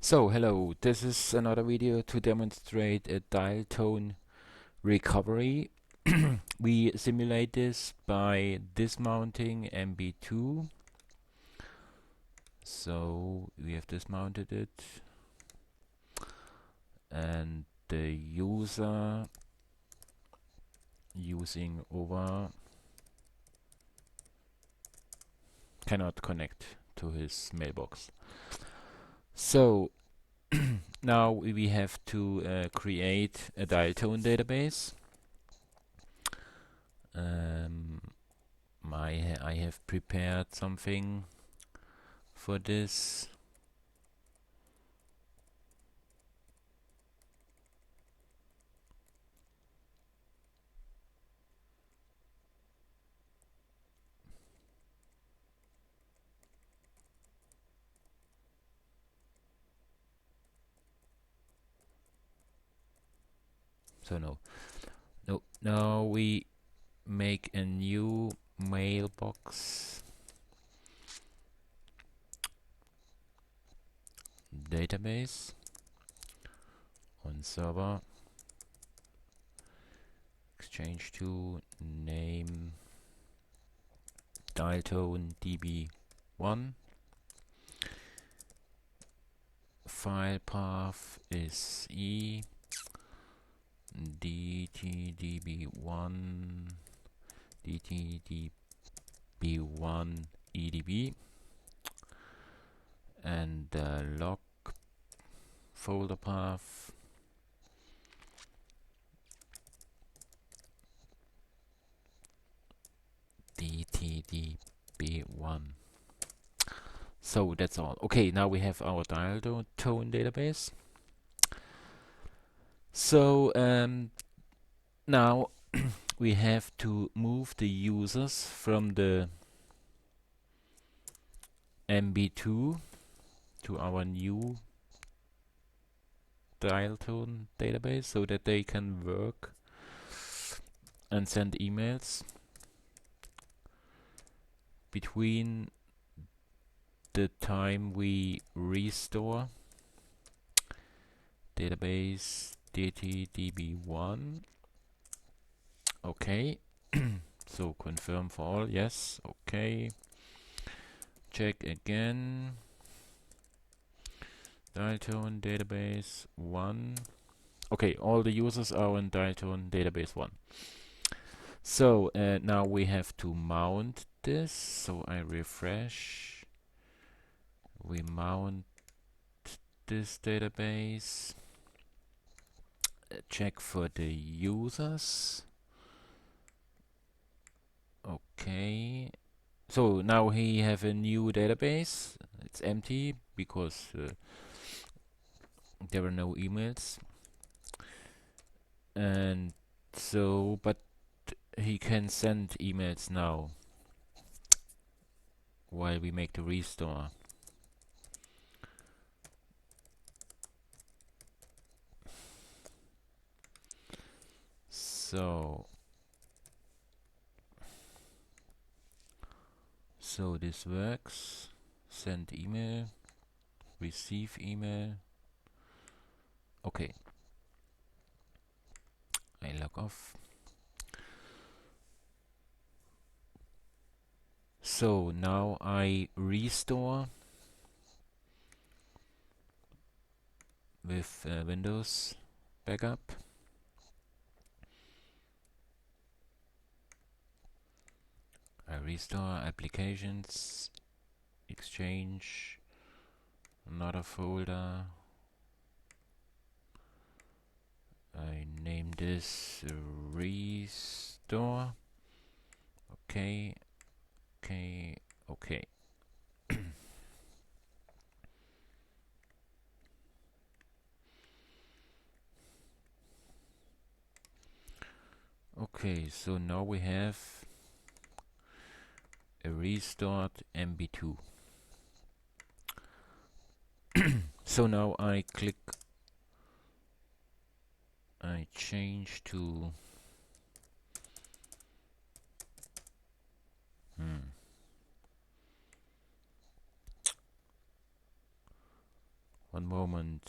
So, hello, this is another video to demonstrate a dial tone recovery. We simulate this by dismounting MB2. So, we have dismounted it, and the user using over cannot connect to his mailbox. So, now we have to create a dial tone database. I have prepared something for this. So now we make a new mailbox database on server. Exchange to name dial tone db1. File path is e dtdb1 dtdb1 edb, and the log folder path dtdb1. So that's all. Okay, now we have our dial tone database. So now we have to move the users from the MB2 to our new dial tone database so that they can work and send emails between the time we restore database dtdb1. Okay. So confirm for all. Yes. Okay. Check again. Dial tone database 1. Okay, all the users are in dial tone database 1. So now we have to mount this. So I refresh. We mount this database. Check for the users. Okay. So now we have a new database. It's empty because there were no emails. And so, but he can send emails now while we make the restore. So this works. Send email, receive email. Okay. I log off. So now I restore with Windows backup. I restore applications, exchange, another folder. I name this restore. Okay. Okay, so now we have a restored MB2. So now I change to One moment.